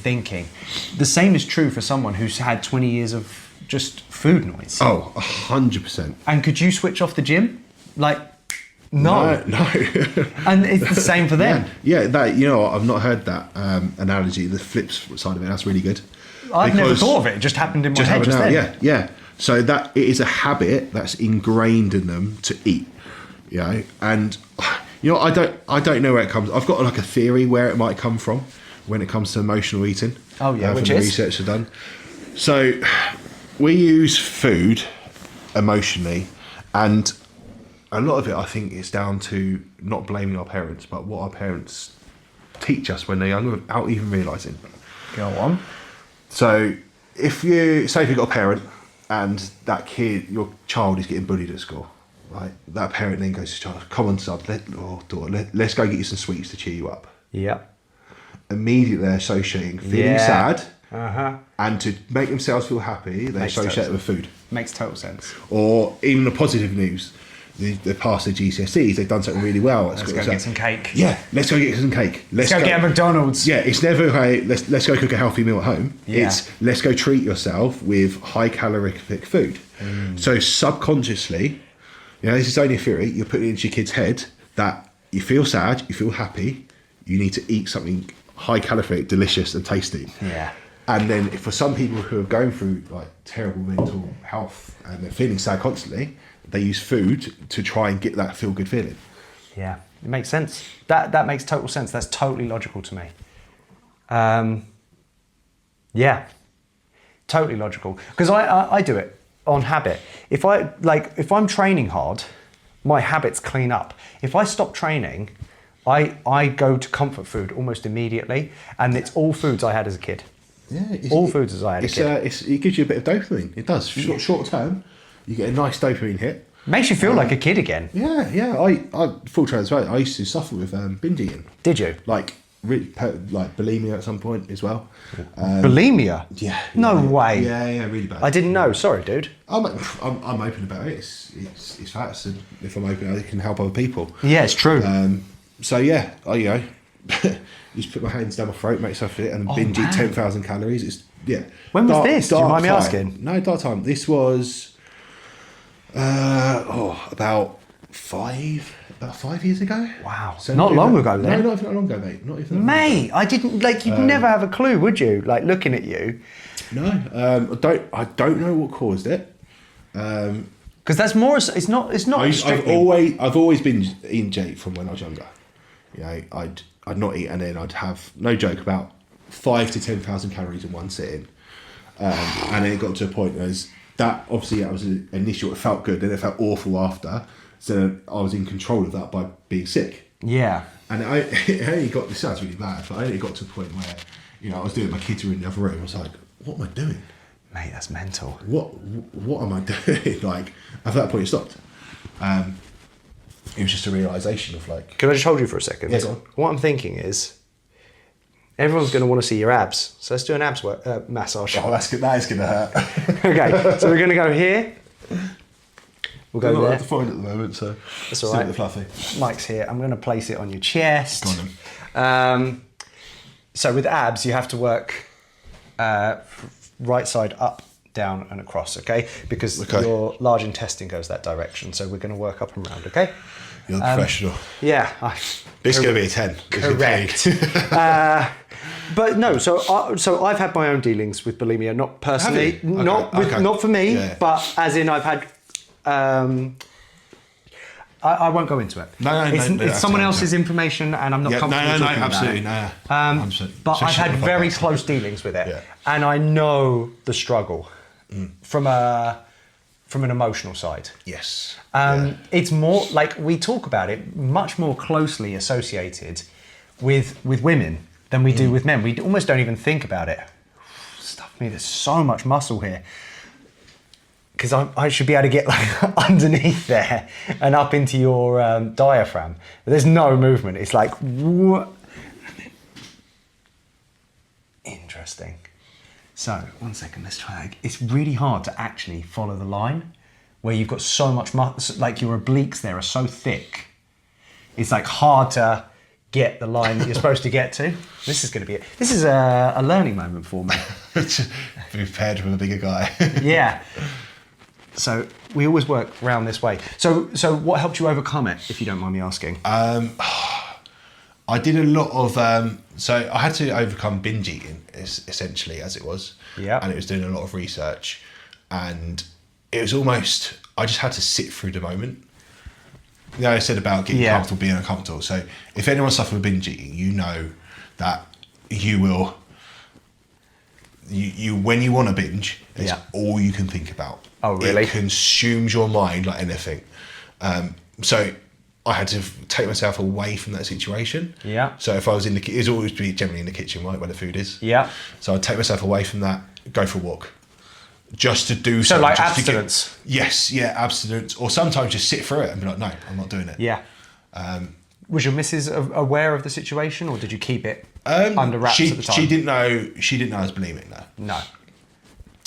thinking. The same is true for someone who's had 20 years of just food noise. Oh, 100%. And could you switch off the gym? Like, no. No. And it's the same for them. Yeah, that, you know, I've not heard that analogy, the flip side of it. That's really good. I've never thought of it. It just happened in my head just then. Yeah. So that it is a habit that's ingrained in them to eat, you know, and you know, I don't know where it comes. I've got like a theory where it might come from when it comes to emotional eating. Oh yeah, which from is the research I've done. So we use food emotionally, and a lot of it I think is down to not blaming our parents, but what our parents teach us when they're younger without even realising. Go on. So if you've got a parent and that kid, your child is getting bullied at school, right? That parent then goes to child, come on son, let's go get you some sweets to cheer you up. Yep. Immediately they're associating feeling sad Uh-huh. and to make themselves feel happy, they associate it with food. Makes total sense. Or even the positive news, they passed their GCSEs, they've done something really well. Let's go get some cake. Yeah, let's go get some cake. Let's go get a McDonald's. Yeah, it's never okay, let's go cook a healthy meal at home. Yeah. It's let's go treat yourself with high calorific food. So subconsciously, you know, this is only a theory, you're putting it into your kid's head that you feel sad, you feel happy, you need to eat something high calorific, delicious and tasty. Yeah. And then for some people who are going through like terrible mental health and they're feeling sad constantly, they use food to try and get that feel good feeling. Yeah, it makes sense. That makes total sense. That's totally logical to me. Yeah, totally logical. Because I do it on habit. If I'm training hard, my habits clean up. If I stop training, I go to comfort food almost immediately, and it's all foods I had as a kid. Yeah, all foods as I had as a kid. It gives you a bit of dopamine. It does. Short term, you get a nice dopamine hit. Makes you feel like a kid again. Yeah. I full transparent. I used to suffer with binge eating. Did you? Like bulimia at some point as well. Bulimia? Yeah. No way. Yeah, really bad. I didn't know. Sorry, dude. I'm open about it. It's facts, and if I'm open, I can help other people. Yeah, it's true. So yeah, I used to put my hands down my throat, make myself fit, and binge eat 10,000 calories. It's When was this? Do you mind me asking? No, dark time. This was about 5 years ago. Wow. So not long ago then. No, not even long ago, mate. Not even. Mate, I didn't you'd never have a clue, would you? Like looking at you. No, I don't know what caused it. Because that's more. It's not. I've always been eating jake from when I was younger. You know, I'd not eat, and then I'd have, no joke, about 5,000 to 10,000 calories in one sitting, and then it got to a point where that obviously that was an initial. It felt good, then it felt awful after. So I was in control of that by being sick. Yeah. And it only got, this sounds really bad, but I only got to a point where, you know, I was doing, my kids were in the other room. I was like, what am I doing? Mate, that's mental. What am I doing? Like, at that point it stopped. It was just a realisation of like... Can I just hold you for a second? Yeah, go on. What I'm thinking is, everyone's going to want to see your abs. So let's do an abs massage. Oh, that's good. That is going to hurt. Okay, so we're going to go here. We'll go there. At the phone at the moment, so that's all right. The fluffy. Mike's here. I'm going to place it on your chest. Go on then. So with abs, you have to work right side up, down and across, okay? Because your large intestine goes that direction. So we're going to work up and round, okay? You're a professional. Yeah. This is going to be a 10. Correct. But no, so I've had my own dealings with bulimia, not personally, not for me, but as in I've had. I won't go into it. No, it's someone else's information, and I'm not comfortable talking absolutely, about it. But I've had very close dealings with it, and I know the struggle from an emotional side. Yes. It's more like we talk about it much more closely associated with women than we do with men. We almost don't even think about it. Stuff me, there's so much muscle here. Because I should be able to get like underneath there and up into your diaphragm. But there's no movement. It's like, what? Interesting. So, 1 second, let's try that. It's really hard to actually follow the line where you've got so much muscle, like your obliques there are so thick. It's like hard to get the line that you're supposed to get to. This is a learning moment for me. Be paired with a bigger guy. Yeah. So we always work around this way. So what helped you overcome it, if you don't mind me asking? I did a lot of, so I had to overcome binge eating, essentially, as it was. Yeah. And it was doing a lot of research. And it was almost, I just had to sit through the moment. You know, I said about getting comfortable, being uncomfortable. So if anyone suffers with binge eating, you know that you will, you when you want to binge, it's all you can think about. Oh, really? It consumes your mind like anything. So I had to take myself away from that situation. Yeah. So if I was in the, it's always be generally in the kitchen, right, where the food is. Yeah. So I'd take myself away from that, go for a walk, just to do something. So like abstinence. Yes, yeah, abstinence, or sometimes just sit through it and be like, no, I'm not doing it. Yeah. Was your missus aware of the situation, or did you keep it under wraps at the time? She didn't know. She didn't know I was bulimic. No.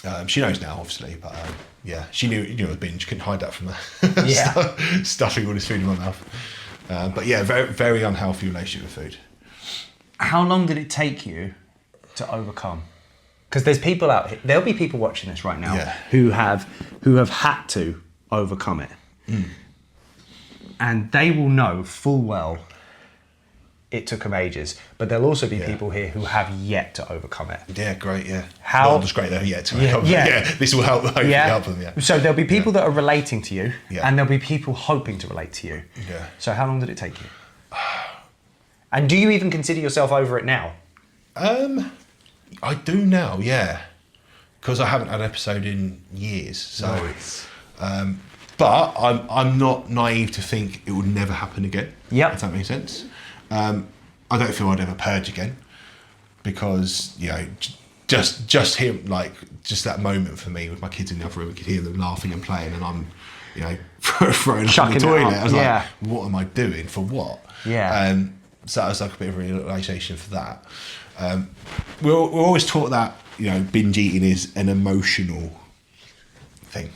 No. She knows now, obviously, but yeah, she knew it was binge. Couldn't hide that from her. Yeah. Stuffing all this food in my mouth. But yeah, very, very unhealthy relationship with food. How long did it take you to overcome? Because there's people out here. There'll be people watching this right now who have had to overcome it, and they will know full well it took them ages. But there'll also be people here who have yet to overcome it. Yeah, great. Yeah. How? It's great. They're yet to overcome it. Yeah. This will help. Hopefully help them. Yeah. So there'll be people that are relating to you, and there'll be people hoping to relate to you. Yeah. So how long did it take you? And do you even consider yourself over it now? I do now, yeah, because I haven't had an episode in years. So, but I'm not naive to think it would never happen again. Yeah, if that makes sense. I don't feel I'd ever purge again, because just him, like just that moment for me with my kids in the other room, we could hear them laughing and playing, and I'm throwing up in the toilet. I was like, what am I doing for what? Yeah. So that was like a bit of a realisation for that. We're always taught that binge eating is an emotional thing.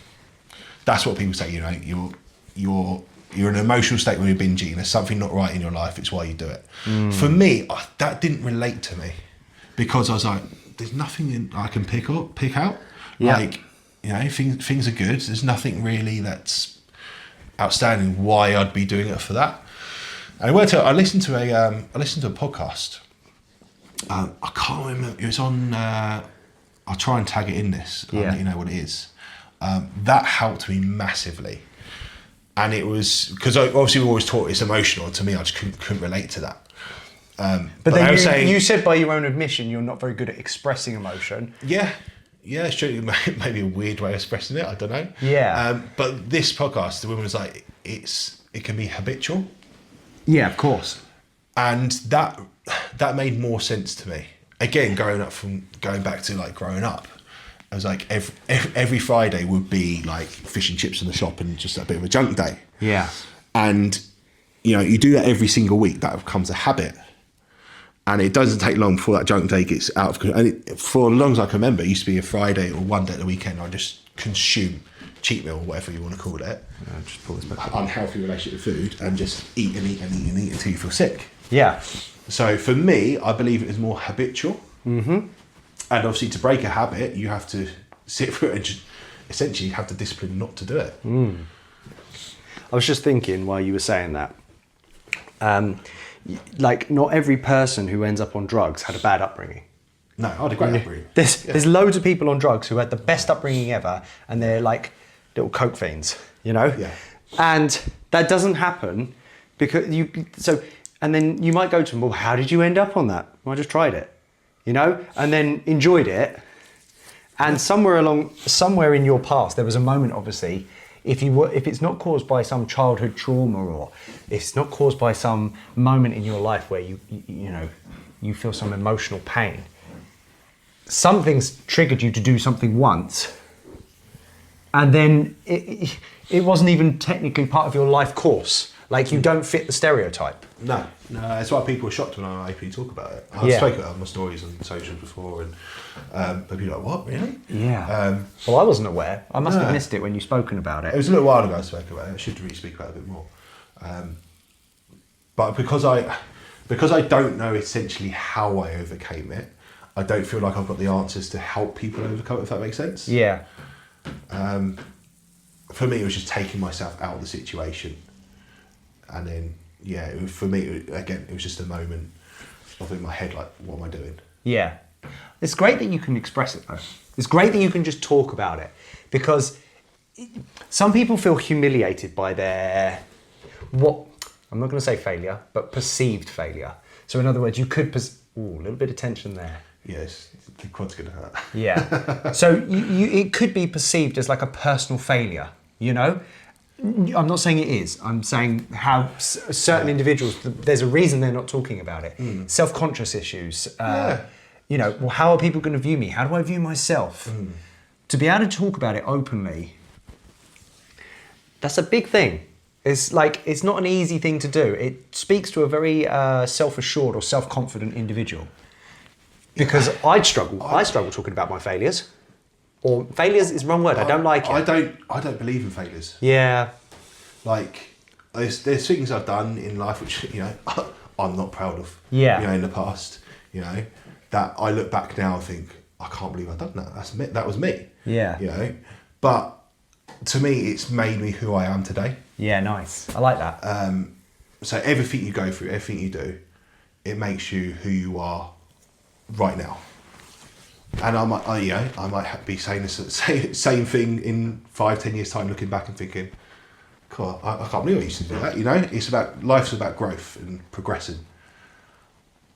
That's what people say. You're in an emotional state when you're binge eating. There's something not right in your life. It's why you do it. For me, that didn't relate to me, because I was like, there's nothing I can pick out. Yeah. Like things are good. There's nothing really that's outstanding why I'd be doing it for that. And I listened to a podcast. I can't remember. It was on. I'll try and tag it in this. I'll let you know what it is. That helped me massively, and it was because obviously we always taught it's emotional. To me, I just couldn't relate to that. But then you said by your own admission you're not very good at expressing emotion. Yeah, it's true. Maybe a weird way of expressing it. I don't know. Yeah. But this podcast, the woman was like, it can be habitual. Yeah, of course. And that made more sense to me. Again, going back to like growing up, I was like every Friday would be like fish and chips in the shop and just a bit of a junk day. Yeah. And you do that every single week. That becomes a habit, and it doesn't take long before that junk day gets out of control. And for as long as I can remember, it used to be a Friday or one day at the weekend. I just consume cheat meal, whatever you want to call it. Just pull this back. Unhealthy relationship with food, and just eat and eat and eat and eat until you feel sick. Yeah. So for me, I believe it is more habitual. Mm-hmm. And obviously, to break a habit, you have to sit through it and just essentially have the discipline not to do it. I was just thinking while you were saying that, like not every person who ends up on drugs had a bad upbringing. No, I had a great upbringing. There's loads of people on drugs who had the best upbringing ever, and they're like little coke fiends, Yeah. And that doesn't happen because and then you might go to them, well, how did you end up on that? Well, I just tried it, and then enjoyed it. And somewhere in your past, there was a moment, obviously, if it's not caused by some childhood trauma, or if it's not caused by some moment in your life where you feel some emotional pain, something's triggered you to do something once, and then it wasn't even technically part of your life course. Like, you don't fit the stereotype. No, that's why people are shocked when I openly talk about it. I've spoken about my stories on socials before, and people are like, what, really? Yeah. Well, I wasn't aware. I must have missed it when you've spoken about it. It was a little while ago I spoke about it. I should really speak about it a bit more. But because because I don't know essentially how I overcame it. I don't feel like I've got the answers to help people overcome it, if that makes sense. Yeah. For me, it was just taking myself out of the situation. And then, for me, it was just a moment of in my head, like, what am I doing? Yeah. It's great that you can express it, though. It's great that you can just talk about it, because some people feel humiliated by their, I'm not going to say failure, but perceived failure. So in other words, you could, a little bit of tension there. Yes, the quad's going to hurt. Yeah. So it could be perceived as like a personal failure, you know? I'm not saying it is. I'm saying how certain individuals, there's a reason they're not talking about it. Self-conscious issues. You know, well, how are people going to view me? How do I view myself? To be able to talk about it openly, that's a big thing. It's not an easy thing to do. It speaks to a very self-assured or self-confident individual. Because I struggle talking about my failures. Or failures is the wrong word. I don't like it. I don't believe in failures. Yeah. Like, there's things I've done in life which, you know, I'm not proud of. Yeah. You know, in the past, you know, that I look back now and think, I can't believe I've done that. That's me. That was me. Yeah. You know, but to me, it's made me who I am today. Yeah, nice. I like that. So everything you go through, everything you do, it makes you who you are right now. And I might be saying the same thing in 5-10 years time, looking back and thinking, "God, I can't believe I used to do that." You know, life's about growth and progressing.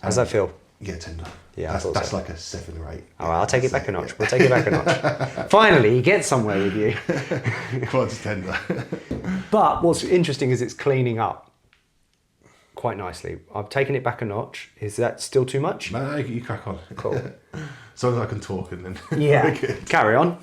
How's that feel? Yeah, tender. Yeah, that's like a 7 or 8. All right, I'll take it back a notch. Yeah. We'll take it back a notch. Finally, he gets somewhere with you. Quad's tender. But what's interesting is it's cleaning up quite nicely. I've taken it back a notch. Is that still too much? No, you crack on. Cool. As long as I can talk and then yeah, carry on.